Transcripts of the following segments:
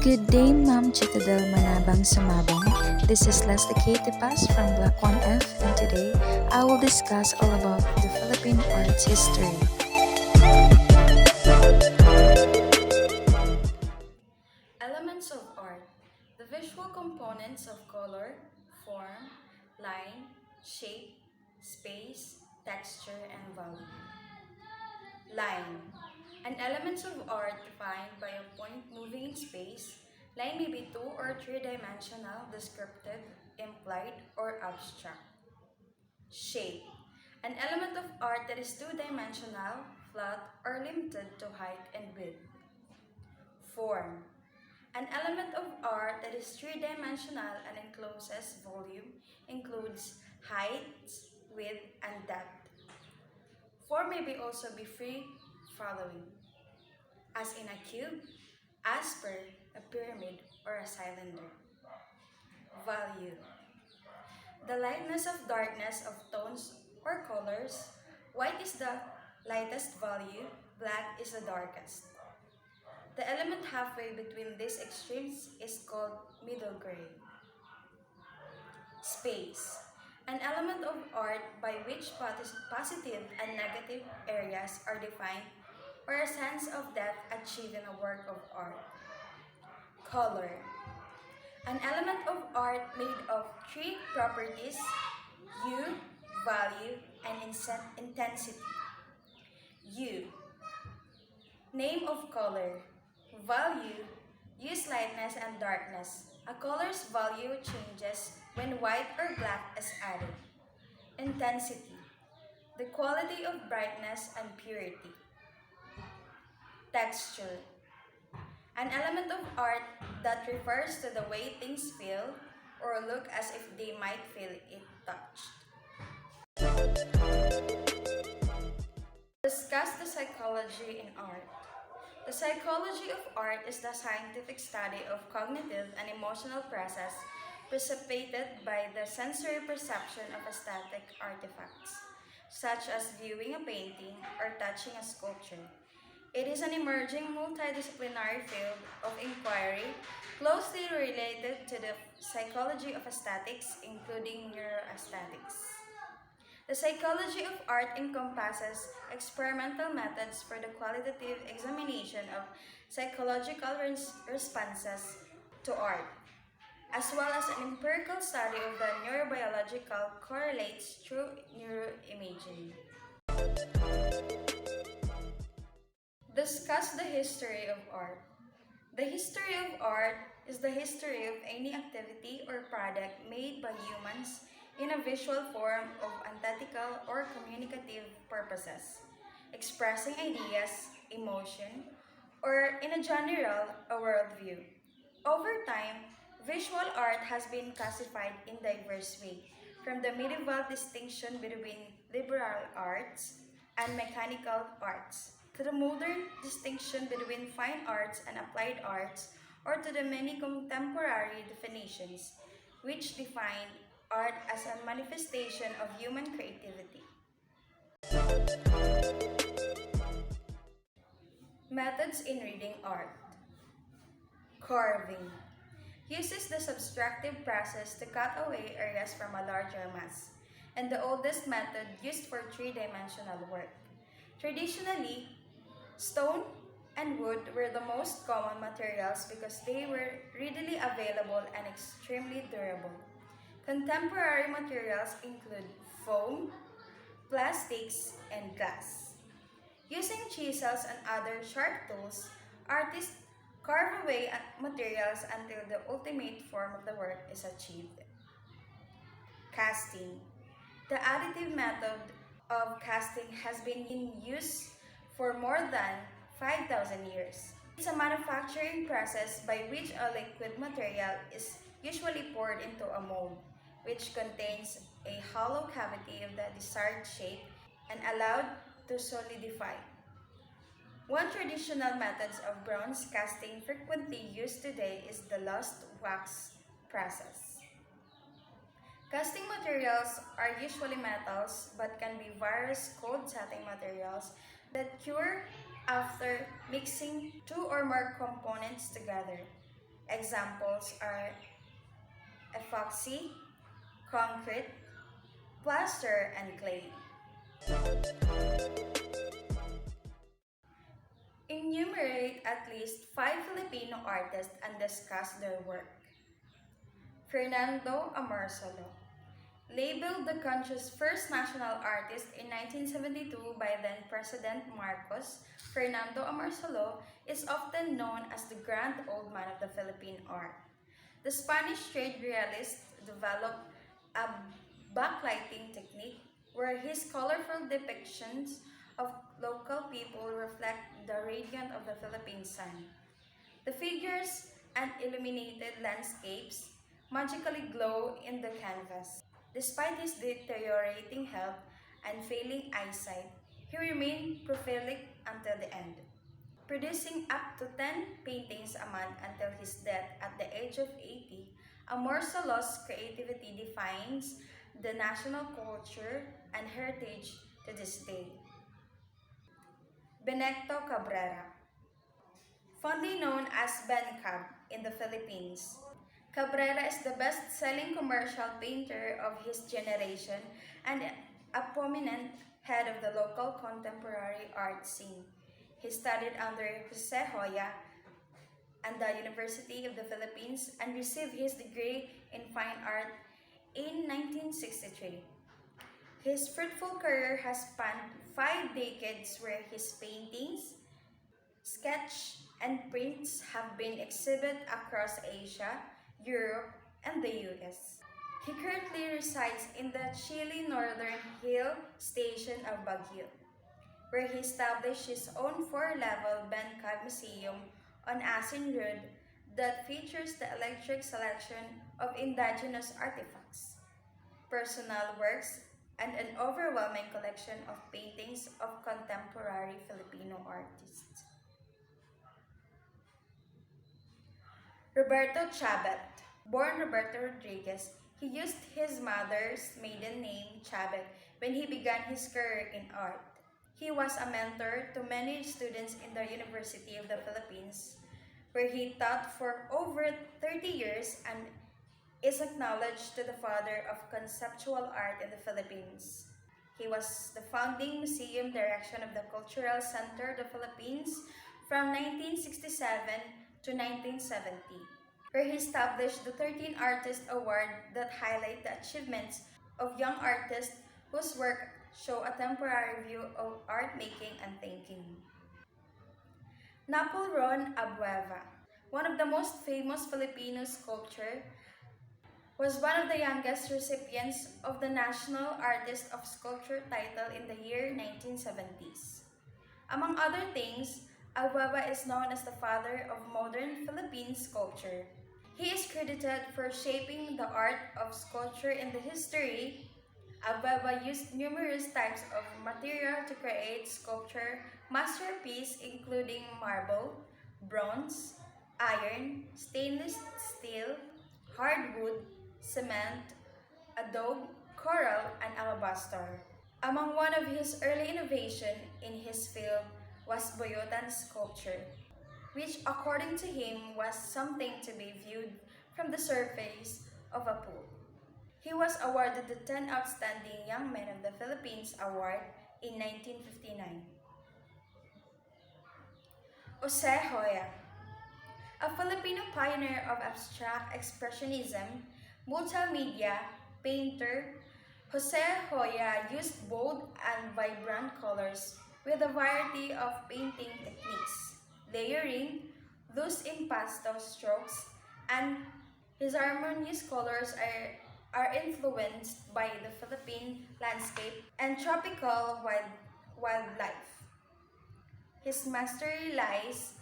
Good day, Ma'am Chitadel Manabang Sumabang. This is Leslie Kate Pass from Black One F, and today I will discuss all about the Philippine arts history. Elements of art: the visual components of color, form, line, shape, space, texture, and value. Line: an element of art defined by a point moving in space. Line may be two or three-dimensional, descriptive, implied, or abstract. Shape: an element of art that is two-dimensional, flat, or limited to height and width. Form: an element of art that is three-dimensional and encloses volume, includes height, width, and depth. Form may also be free-following, as in a cube, as per a pyramid, or a cylinder. Value: the lightness of darkness of tones or colors. White is the lightest value, black is the darkest. The element halfway between these extremes is called middle gray. Space: an element of art by which positive and negative areas are defined, or a sense of depth achieved in a work of art. Color: an element of art made of three properties: hue, value, and intensity. Hue: name of color. Value: use lightness and darkness. A color's value changes when white or black is added. Intensity: the quality of brightness and purity. Texture: an element of art that refers to the way things feel or look as if they might feel it touched. Discuss the psychology in art. The psychology of art is the scientific study of cognitive and emotional process precipitated by the sensory perception of aesthetic artifacts, such as viewing a painting or touching a sculpture. It is an emerging multidisciplinary field of inquiry closely related to the psychology of aesthetics, including neuroaesthetics. The psychology of art encompasses experimental methods for the qualitative examination of psychological responses to art, as well as an empirical study of the neurobiological correlates through neuroimaging. Discuss the history of art. The history of art is the history of any activity or product made by humans in a visual form of antithetical or communicative purposes, expressing ideas, emotion, or in a general, a worldview. Over time, visual art has been classified in diverse ways, from the medieval distinction between liberal arts and mechanical arts, to the modern distinction between fine arts and applied arts, or to the many contemporary definitions which define art as a manifestation of human creativity. Methods in reading art. Carving uses the subtractive process to cut away areas from a larger mass, and the oldest method used for three-dimensional work. Traditionally, stone and wood were the most common materials because they were readily available and extremely durable. Contemporary materials include foam, plastics, and glass. Using chisels and other sharp tools, artists carve away materials until the ultimate form of the work is achieved. Casting. The additive method of casting has been in use for more than 5,000 years. It's a manufacturing process by which a liquid material is usually poured into a mold, which contains a hollow cavity of the desired shape and allowed to solidify. One traditional method of bronze casting frequently used today is the lost wax process. Casting materials are usually metals but can be various cold setting materials that cure after mixing two or more components together. Examples are epoxy, concrete, plaster, and clay. Enumerate at least 5 Filipino artists and discuss their work. Fernando Amorsolo, labeled the country's first national artist in 1972 by then-President Marcos, Fernando Amorsolo is often known as the Grand Old Man of the Philippine art. The Spanish trade realist developed a backlighting technique where his colorful depictions of local people reflect the radiance of the Philippine sun. The figures and illuminated landscapes magically glow in the canvas. Despite his deteriorating health and failing eyesight, he remained prolific until the end, producing up to 10 paintings a month until his death at the age of 80. Amorsolo's creativity defines the national culture and heritage to this day. Benito Cabrera, fondly known as Ben Cab in the Philippines, Cabrera is the best-selling commercial painter of his generation and a prominent head of the local contemporary art scene. He studied under Jose Hoya and the University of the Philippines and received his degree in fine art in 1963. His fruitful career has spanned 5 decades where his paintings, sketch, and prints have been exhibited across Asia, Europe, and the US. He currently resides in the Chile Northern Hill Station of Baguio, where he established his own 4-level Ben Cab Museum on Asin Road that features the eclectic selection of indigenous artifacts, personal works, and an overwhelming collection of paintings of contemporary Filipino artists. Roberto Chabet, born Roberto Rodriguez, he used his mother's maiden name Chabet when he began his career in art. He was a mentor to many students in the University of the Philippines, where he taught for over 30 years and is acknowledged to the father of conceptual art in the Philippines. He was the founding museum director of the Cultural Center of the Philippines from 1967 to 1970, where he established the 13 Artist Award that highlight the achievements of young artists whose work show a temporary view of art making and thinking. Napoleon Abueva, one of the most famous Filipino sculptors, was one of the youngest recipients of the National Artist of Sculpture title in the year 1970s. Among other things, Abueva is known as the father of modern Philippine sculpture. He is credited for shaping the art of sculpture in the history. Abueva used numerous types of material to create sculpture masterpieces including marble, bronze, iron, stainless steel, hardwood, cement, adobe, coral, and alabaster. Among one of his early innovations in his field was Boyotan sculpture, which according to him was something to be viewed from the surface of a pool. He was awarded the 10 Outstanding Young Men of the Philippines Award in 1959. Jose Hoya, a Filipino pioneer of abstract expressionism, multimedia, painter, Jose Hoya used bold and vibrant colors with a variety of painting techniques, layering, loose impasto strokes, and his harmonious colors are influenced by the Philippine landscape and tropical wildlife. His mastery lies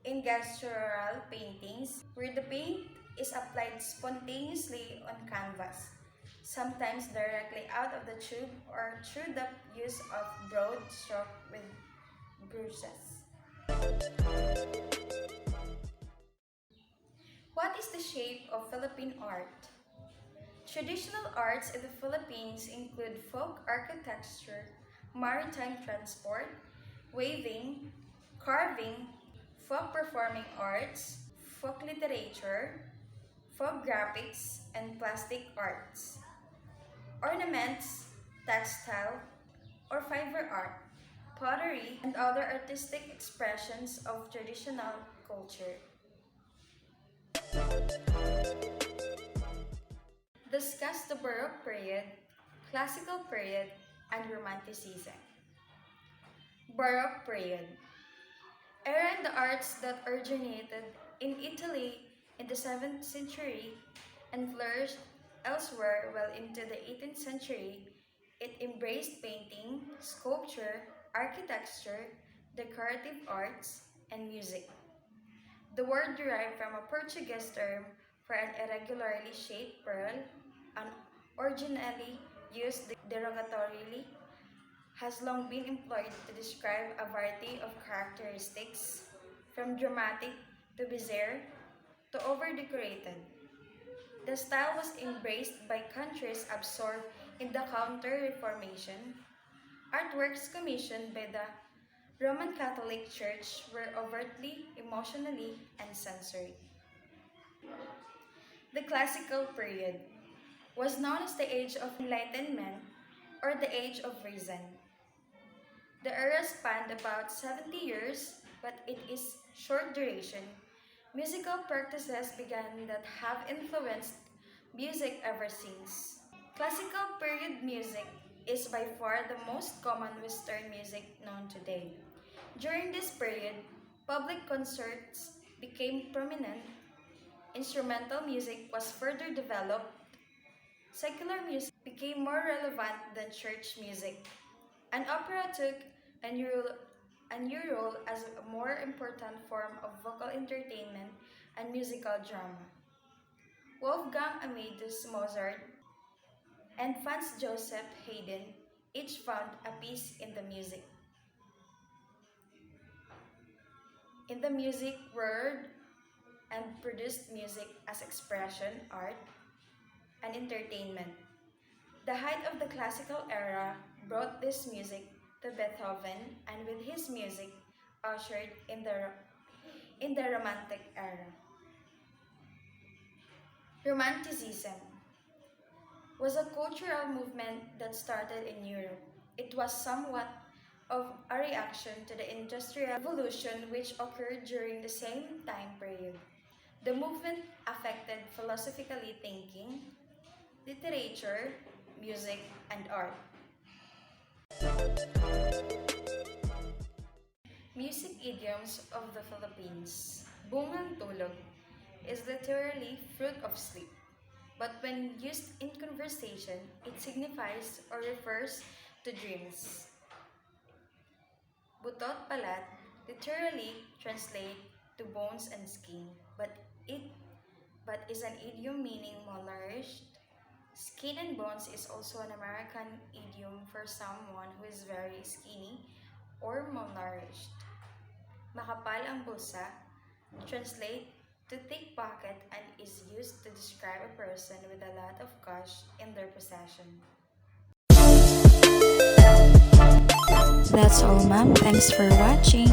in gestural paintings, where the paint is applied spontaneously on canvas, sometimes directly out of the tube or through the use of broad stroke with brushes. What is the shape of Philippine art? Traditional arts in the Philippines include folk architecture, maritime transport, weaving, carving, folk performing arts, folk literature, folk graphics, and plastic arts, ornaments, textile, or fiber art, pottery, and other artistic expressions of traditional culture. Discuss the Baroque period, Classical period, and Romanticism. Baroque period. Era in the arts that originated in Italy in the 7th century and flourished elsewhere well into the 18th century. It embraced painting, sculpture, architecture, decorative arts, and music. The word derived from a Portuguese term for an irregularly shaped pearl, and originally used derogatorily, has long been employed to describe a variety of characteristics, from dramatic to bizarre to over-decorated. The style was embraced by countries absorbed in the Counter-Reformation. Artworks commissioned by the Roman Catholic Church were overtly, emotionally, and censored. The Classical period was known as the Age of Enlightenment or the Age of Reason. The era spanned about 70 years, but it is short duration. Musical practices began that have influenced music ever since. Classical period music is by far the most common Western music known today. During this period, public concerts became prominent, instrumental music was further developed, secular music became more relevant than church music, and opera took a new role as a more important form of vocal entertainment and musical drama. Wolfgang Amadeus Mozart and Franz Joseph Haydn each found a piece in the music world and produced music as expression, art, and entertainment. The height of the classical era brought this music to Beethoven, and with his music ushered in the Romantic era. Romanticism was a cultural movement that started in Europe. It was somewhat of a reaction to the Industrial Revolution which occurred during the same time period. The movement affected philosophically thinking, literature, music, and art. Music idioms of the Philippines. Bungang tulog is literally fruit of sleep, but when used in conversation, it signifies or refers to dreams. Butot palat literally translate to bones and skin, but is an idiom meaning malnourished. Skin and bones is also an American idiom for someone who is very skinny or malnourished. Makapal ang bulsa translate to thick pocket and is used to describe a person with a lot of cash in their possession. That's all, ma'am. Thanks for watching.